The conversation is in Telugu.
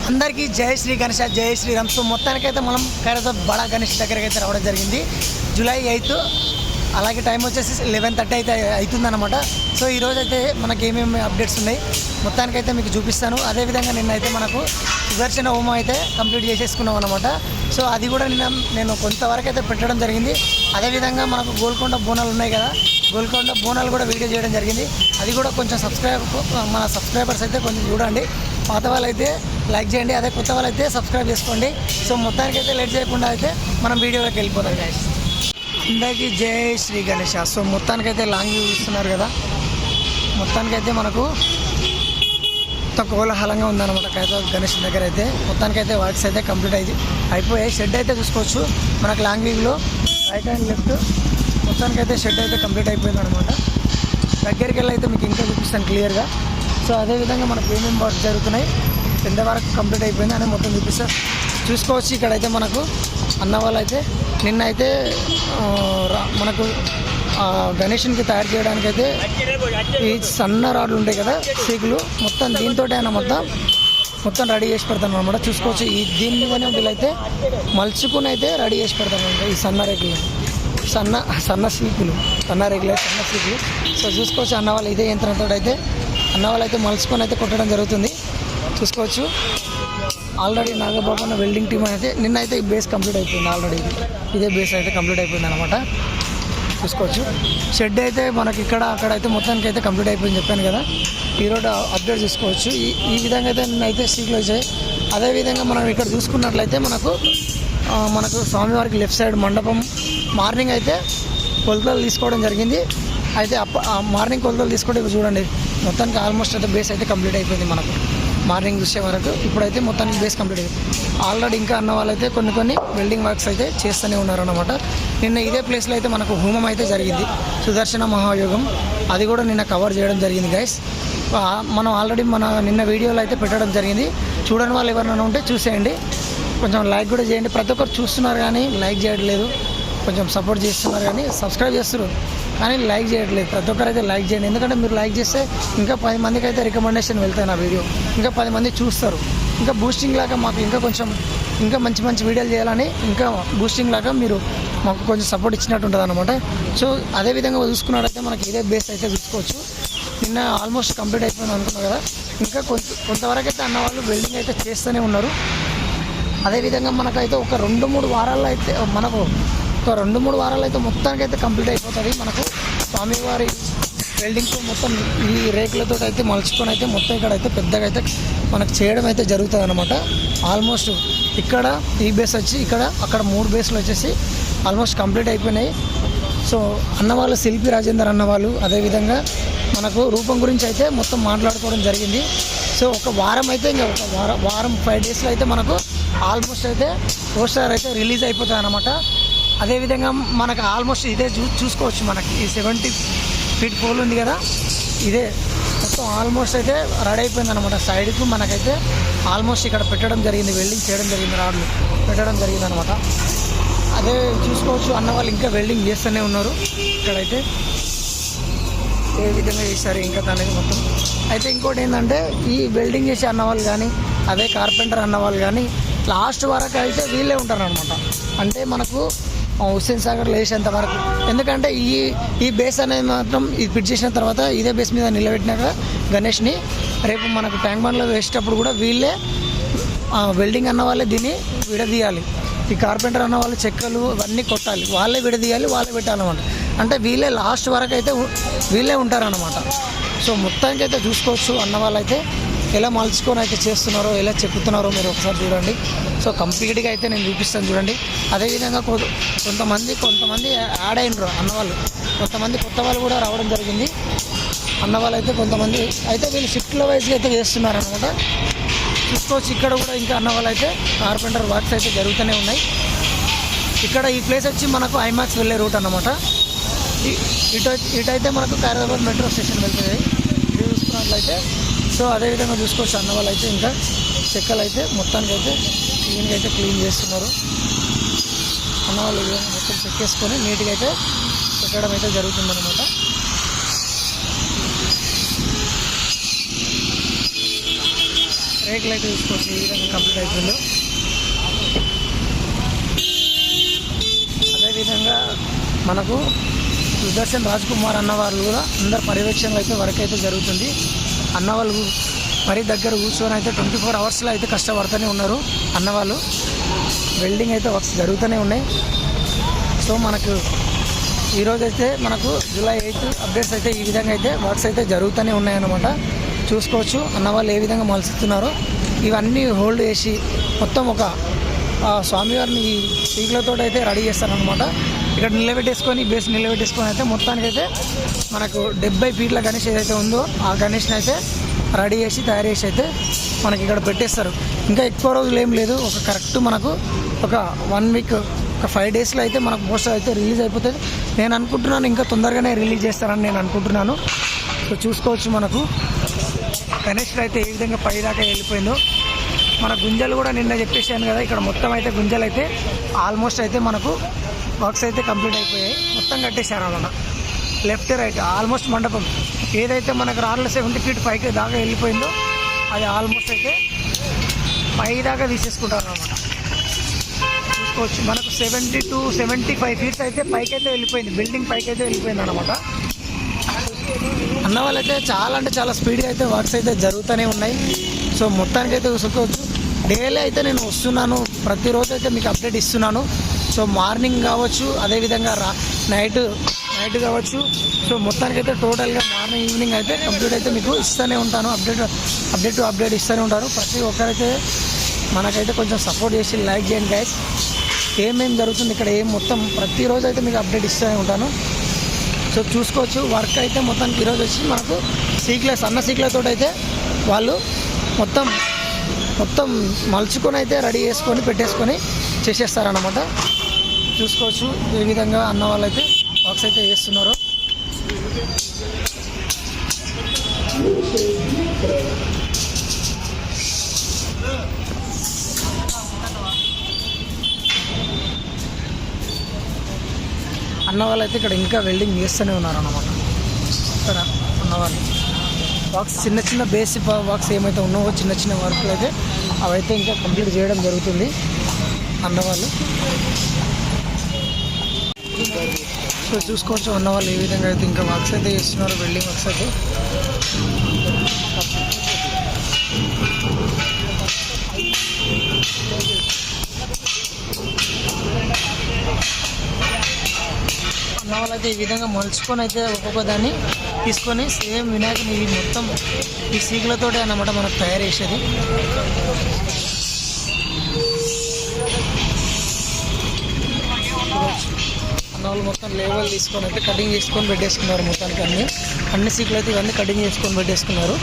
అందరికీ జై శ్రీ గణేష్, జై శ్రీరామ్. సో మొత్తానికైతే మనం ఖైరతాబాద్ బడా గణేష్ దగ్గరికి అయితే రావడం జరిగింది. జూలై 8, అలాగే టైం వచ్చేసి 11:30 అయితే అవుతుందన్నమాట. సో ఈరోజు అయితే మనకి ఏమేమి అప్డేట్స్ ఉన్నాయి మొత్తానికైతే మీకు చూపిస్తాను. అదేవిధంగా నిన్నైతే మనకు సుదర్శన హోమం అయితే కంప్లీట్ చేసేసుకున్నాం అనమాట. సో అది కూడా నేను కొంతవరకు అయితే పెట్టడం జరిగింది. అదేవిధంగా మనకు గోల్కొండ బోనాలు ఉన్నాయి కదా, గోల్కొండ బోనాలు కూడా వీడియో చేయడం జరిగింది. అది కూడా కొంచెం మన సబ్స్క్రైబర్స్ అయితే కొంచెం చూడండి. పాత వాళ్ళు అయితే లైక్ చేయండి, అదే కొత్త వాళ్ళు అయితే సబ్స్క్రైబ్ చేసుకోండి. సో మొత్తానికైతే లేట్ చేయకుండా అయితే మనం వీడియోలోకి వెళ్ళిపోతాం గైస్. అందరికీ జై శ్రీ గణేష్. సో మొత్తానికైతే లాంగ్ వ్యూ చూస్తున్నారు కదా, మొత్తానికైతే మనకు కోలాహలంగా ఉందన్నమాట ఖైరతాబాద్ గణేష్ దగ్గర అయితే. మొత్తానికైతే వర్క్స్ అయితే కంప్లీట్ అయిపోయాయి. షెడ్ అయితే చూసుకోవచ్చు మనకు లాంగ్ వ్యూలో రైట్ అండ్ లెఫ్ట్. మొత్తానికైతే షెడ్ అయితే కంప్లీట్ అయిపోయింది అనమాట. దగ్గరికి వెళ్ళి అయితే మీకు ఇంకా చూపిస్తాను క్లియర్గా. సో అదేవిధంగా మనకు ఏమేమి వర్క్ జరుగుతున్నాయి, కింద వరకు కంప్లీట్ అయిపోయింది అని మొత్తం చూపిస్తాను. చూసుకోవచ్చు ఇక్కడైతే మనకు అన్న వాళ్ళు అయితే నిన్నైతే మనకు గణేషునికి తయారు చేయడానికి అయితే ఈ సన్న రాడ్లు ఉంటాయి కదా, సీకులు, మొత్తం దీంతో ఆయన మొత్తం రెడీ చేసి పెడతాను అనమాట. చూసుకోవచ్చు దీని మీదనే వీళ్ళైతే మలుచుకుని అయితే రెడీ చేసి పెడతాను అనమాట. ఈ సన్న రేకులు, సన్న సీకులు. సో చూసుకోవచ్చు అన్న వాళ్ళు ఇదే యంత్రంతో అయితే అన్న వాళ్ళు అయితే మలుచుకొని అయితే కొట్టడం జరుగుతుంది. చూసుకోవచ్చు ఆల్రెడీ నాగబాబు అన్న వెల్డింగ్ టీమ్ అయితే నిన్నైతే ఈ బేస్ కంప్లీట్ అయిపోయింది. ఆల్రెడీ ఇదే బేస్ అయితే కంప్లీట్ అయిపోయింది అనమాట. చూసుకోవచ్చు షెడ్ అయితే మనకి అక్కడైతే మొత్తానికి అయితే కంప్లీట్ అయిపోయింది చెప్పాను కదా. ఈరోజు అప్డేట్ చూసుకోవచ్చు. ఈ విధంగా అయితే నిన్నైతే సీకులు వచ్చాయి. అదేవిధంగా మనం ఇక్కడ చూసుకున్నట్లయితే మనకు స్వామివారికి లెఫ్ట్ సైడ్ మండపం మార్నింగ్ అయితే కొలతలు తీసుకోవడం జరిగింది. అయితే మార్నింగ్ కొలతలు తీసుకుంటే చూడండి మొత్తానికి ఆల్మోస్ట్ అయితే బేస్ అయితే కంప్లీట్ అయిపోయింది మనకు మార్నింగ్ చూసే వరకు. ఇప్పుడైతే మొత్తానికి బేస్ కంప్లీట్ అయింది. ఆల్రెడీ ఇంకా అన్న వాళ్ళైతే కొన్ని వెల్డింగ్ వర్క్స్ అయితే చేస్తూనే ఉన్నారన్నమాట. నిన్న ఇదే ప్లేస్లో అయితే మనకు హోమం అయితే జరిగింది, సుదర్శన మహాయోగం. అది కూడా నిన్న కవర్ చేయడం జరిగింది గైస్. మనం ఆల్రెడీ నిన్న వీడియోలో అయితే పెట్టడం జరిగింది. చూడని వాళ్ళు ఎవరైనా ఉంటే చూసేయండి, కొంచెం లైక్ కూడా చేయండి. ప్రతి ఒక్కరు చూస్తున్నారు కానీ లైక్ చేయట్లేదు, కొంచెం సపోర్ట్ చేస్తున్నారు కానీ సబ్స్క్రైబ్ చేస్తున్నారు కానీ లైక్ చేయట్లేదు. ప్రతి ఒక్కరు అయితే లైక్ చేయండి, ఎందుకంటే మీరు లైక్ చేస్తే ఇంకా 10 మందికి అయితే రికమెండేషన్ వెళ్తాయి నా వీడియో, ఇంకా 10 మంది చూస్తారు. ఇంకా బూస్టింగ్ లాగా మాకు ఇంకా మంచి వీడియోలు చేయాలని ఇంకా బూస్టింగ్ లాగా మీరు మాకు కొంచెం సపోర్ట్ ఇచ్చినట్టు ఉంటుంది అనమాట. సో అదేవిధంగా చూసుకున్నట్టయితే మనకి ఇదే బేస్ అయితే చూసుకోవచ్చు. నిన్న ఆల్మోస్ట్ కంప్లీట్ అయిపోయింది అనుకున్నాం కదా, ఇంకా కొంతవరకు అయితే అన్న వాళ్ళు వెల్డింగ్ అయితే చేస్తూనే ఉన్నారు. అదేవిధంగా మనకైతే ఒక 2-3 వారాల్లో అయితే మొత్తానికైతే కంప్లీట్ అయిపోతుంది. మనకు స్వామివారి వెల్డింగ్తో మొత్తం ఈ రేకులతో అయితే మలుచుకొని అయితే మొత్తం ఇక్కడైతే పెద్దగా అయితే మనకు చేయడం అయితే జరుగుతుంది అనమాట. ఆల్మోస్ట్ ఇక్కడ ఈ బేస్ వచ్చి అక్కడ 3 బేస్లు వచ్చేసి ఆల్మోస్ట్ కంప్లీట్ అయిపోయినాయి. సో అన్నవాళ్ళు శిల్పి రాజేందర్ అన్నవాళ్ళు అదేవిధంగా మనకు రూపం గురించి అయితే మొత్తం మాట్లాడుకోవడం జరిగింది. సో ఒక వారం అయితే ఇంకా వారం 5 డేస్లో అయితే మనకు ఆల్మోస్ట్ అయితే పోస్టర్ అయితే రిలీజ్ అయిపోతుంది అనమాట. అదేవిధంగా మనకు ఆల్మోస్ట్ ఇదే చూసుకోవచ్చు. మనకి ఈ 70 ఫీట్ పోల్ ఉంది కదా, ఇదే మొత్తం ఆల్మోస్ట్ అయితే రెడీ అయిపోయింది అనమాట. సైడ్కు మనకైతే ఆల్మోస్ట్ ఇక్కడ పెట్టడం జరిగింది, వెల్డింగ్ చేయడం జరిగింది, రాడ్లు పెట్టడం జరిగింది అనమాట. అదే చూసుకోవచ్చు అన్న వాళ్ళు ఇంకా వెల్డింగ్ చేస్తూనే ఉన్నారు. ఇక్కడైతే ఏ విధంగా చేస్తారు ఇంకా అనేది మొత్తం అయితే. ఇంకోటి ఏంటంటే ఈ వెల్డింగ్ చేసే అన్నవాళ్ళు కానీ అదే కార్పెంటర్ అన్నవాళ్ళు కానీ లాస్ట్ వరకు అయితే వీళ్ళే ఉంటారు అనమాట. అంటే మనకు హుస్సేన్ సాగర్లో వేసేంత వరకు, ఎందుకంటే ఈ బేస్ అనేది మాత్రం ఇది ఫిట్ చేసిన తర్వాత ఇదే బేస్ మీద నిలబెట్టినాక గణేష్ని రేపు మనకు ట్యాంక్ బండ్లో వేసేటప్పుడు కూడా వీళ్ళే వెల్డింగ్ అన్న వాళ్ళే దీన్ని విడదీయాలి. ఈ కార్పెంటర్ అన్న వాళ్ళు చెక్కలు అవన్నీ కొట్టాలి, వాళ్ళే విడదీయాలి, వాళ్ళే పెట్టాలన్నమాట. అంటే వీళ్ళే లాస్ట్ వరకు అయితే వీళ్ళే ఉంటారన్నమాట. సో మొత్తానికి అయితే చూసుకోవచ్చు అన్న వాళ్ళైతే ఎలా మలుచుకొని అయితే చేస్తున్నారో, ఎలా చెక్కుతున్నారో మీరు ఒకసారి చూడండి. సో కంప్లీట్గా అయితే నేను చూపిస్తాను చూడండి. అదేవిధంగా కొంతమంది యాడ్ అయినరు అన్నవాళ్ళు, కొంతమంది కొత్త వాళ్ళు కూడా రావడం జరిగింది. అన్నవాళ్ళు అయితే కొంతమంది అయితే వీళ్ళు షిఫ్ట్ల వైజ్గా అయితే చేస్తున్నారు అనమాట. చూసుకోవచ్చు ఇక్కడ కూడా ఇంకా అన్నవాళ్ళు అయితే కార్పెంటర్ వర్క్స్ అయితే జరుగుతూనే ఉన్నాయి. ఇక్కడ ఈ ప్లేస్ వచ్చి మనకు ఐమాక్స్ వెళ్ళే రూట్ అన్నమాట. ఇటైతే మనకు ఖైరతాబాద్ మెట్రో స్టేషన్ వెళ్తుంది ఇది చూసుకున్నట్లయితే. సో అదేవిధంగా చూసుకోవచ్చు అన్న వాళ్ళు అయితే ఇంకా చెక్కలు అయితే మొత్తానికి అయితే క్లీన్గా అయితే క్లీన్ చేస్తున్నారు. అన్న వాళ్ళు మొత్తం చెక్కేసుకొని నీట్గా అయితే పెట్టడం అయితే జరుగుతుందన్నమాట. రేకులు అయితే చూసుకోవచ్చు ఈ విధంగా కంప్లీట్ అయిపోయిందో. అదేవిధంగా మనకు సుదర్శన్ రాజ్ కుమార్ అన్న వాళ్ళు కూడా అందరు పర్యవేక్షణలో అయితే వర్క్ అయితే జరుగుతుంది. అన్న వాళ్ళు మరీ దగ్గర కూర్చొని అయితే 24 అవర్స్లో అయితే కష్టపడుతూనే ఉన్నారు అన్నవాళ్ళు. వెల్డింగ్ అయితే వర్క్స్ జరుగుతూనే ఉన్నాయి. సో మనకు ఈరోజైతే మనకు జూలై 8 అప్డేట్స్ అయితే ఈ విధంగా అయితే వర్క్స్ అయితే జరుగుతూనే ఉన్నాయన్నమాట. చూసుకోవచ్చు అన్నవాళ్ళు ఏ విధంగా మలుస్తున్నారో. ఇవన్నీ హోల్డ్ చేసి మొత్తం ఒక స్వామివారిని ఈ తీగలతో అయితే రెడీ చేస్తారనమాట. ఇక్కడ నిలబెట్టేసుకొని బేస్ నిలబెట్టేసుకొని అయితే మొత్తానికైతే మనకు 70 ఫీట్ల గణేష్ ఏదైతే ఉందో ఆ గణేష్ని అయితే రెడీ చేసి తయారు చేసి అయితే మనకి ఇక్కడ పెట్టేస్తారు. ఇంకా ఎక్కువ రోజులు ఏం లేదు, ఒక కరెక్ట్ మనకు ఒక 1 వీక్ ఒక 5 డేస్లో అయితే మనకు పోస్టర్ అయితే రిలీజ్ అయిపోతుంది. నేను అనుకుంటున్నాను ఇంకా తొందరగానే రిలీజ్ చేస్తారని నేను అనుకుంటున్నాను. సో చూసుకోవచ్చు మనకు గణేష్ అయితే ఏ విధంగా పై దాకా వెళ్ళిపోయిందో. మన గుంజలు కూడా నిన్న చెప్పేసాను కదా, ఇక్కడ మొత్తం అయితే గుంజలు అయితే ఆల్మోస్ట్ అయితే మనకు వర్క్స్ అయితే కంప్లీట్ అయిపోయాయి. మొత్తం కట్టేశారు అన్నమాట. లెఫ్ట్ రైట్ ఆల్మోస్ట్ మండపం ఏదైతే మనకు రాళ్ళ 70 ఫీట్ పైకి దాకా వెళ్ళిపోయిందో అది ఆల్మోస్ట్ అయితే పై దాకా తీసేసుకుంటారు అన్నమాట. చూసుకోవచ్చు మనకు 70 to 75 ఫీట్స్ అయితే పైకి అయితే వెళ్ళిపోయింది, బిల్డింగ్ పైకి అయితే వెళ్ళిపోయింది అనమాట. అన్న వాళ్ళైతే చాలా అంటే చాలా స్పీడ్గా అయితే వర్క్స్ అయితే జరుగుతూనే ఉన్నాయి. సో మొత్తానికైతే చూసుకోవచ్చు డైలీ అయితే నేను వస్తున్నాను, ప్రతిరోజు అయితే మీకు అప్డేట్ ఇస్తున్నాను. సో మార్నింగ్ కావచ్చు, అదేవిధంగా నైట్ కావచ్చు. సో మొత్తానికైతే టోటల్గా మార్నింగ్ ఈవినింగ్ అయితే కంప్లీట్ అయితే మీకు ఇస్తూనే ఉంటాను, అప్డేట్ ఇస్తూనే ఉంటాను. ప్రతి ఒక్కరైతే మనకైతే కొంచెం సపోర్ట్ చేసి లైక్ చేయండి గైస్. ఏమేమి జరుగుతుంది ఇక్కడ మొత్తం ప్రతిరోజు అయితే మీకు అప్డేట్ ఇస్తూనే ఉంటాను. సో చూసుకోవచ్చు వర్క్ అయితే మొత్తానికి ఈరోజు వచ్చి మనకు సన్న సీక్లతో అయితే వాళ్ళు మొత్తం మలుచుకొని అయితే రెడీ చేసుకొని పెట్టేసుకొని చేసేస్తారన్నమాట. చూసుకోవచ్చు ఏ విధంగా అన్న వాళ్ళైతే వర్క్స్ అయితే చేస్తున్నారు. అన్న వాళ్ళు అయితే ఇక్కడ ఇంకా వెల్డింగ్ చేస్తూనే ఉన్నారు అన్నమాట. ఇక్కడ అన్నవాళ్ళు వర్క్స్ చిన్న బేసిక్ వర్క్స్ ఏమైతే ఉన్నావో చిన్న వర్క్లు అయితే అవైతే ఇంకా కంప్లీట్ చేయడం జరుగుతుంది అన్నవాళ్ళు. సో చూసుకోవచ్చు అన్నవాళ్ళు ఏ విధంగా అయితే ఇంకా వర్క్స్ అయితే చేస్తున్నారు, వెల్డింగ్ వర్క్స్ అయితే. అన్న వాళ్ళైతే ఈ విధంగా మలుచుకొని అయితే ఒక్కొక్క దాన్ని తీసుకొని సేమ్ వినాయకుని ఇవి మొత్తం ఈ సీకులతోటే అన్నమాట మనకు తయారు చేసేది. అన్న వాళ్ళు మొత్తం లేవల్ తీసుకొని అయితే కటింగ్ చేసుకొని పెట్టేసుకున్నారు. మొత్తానికి అన్ని సీకులు అయితే ఇవన్నీ కటింగ్ చేసుకొని పెట్టేసుకున్నారు.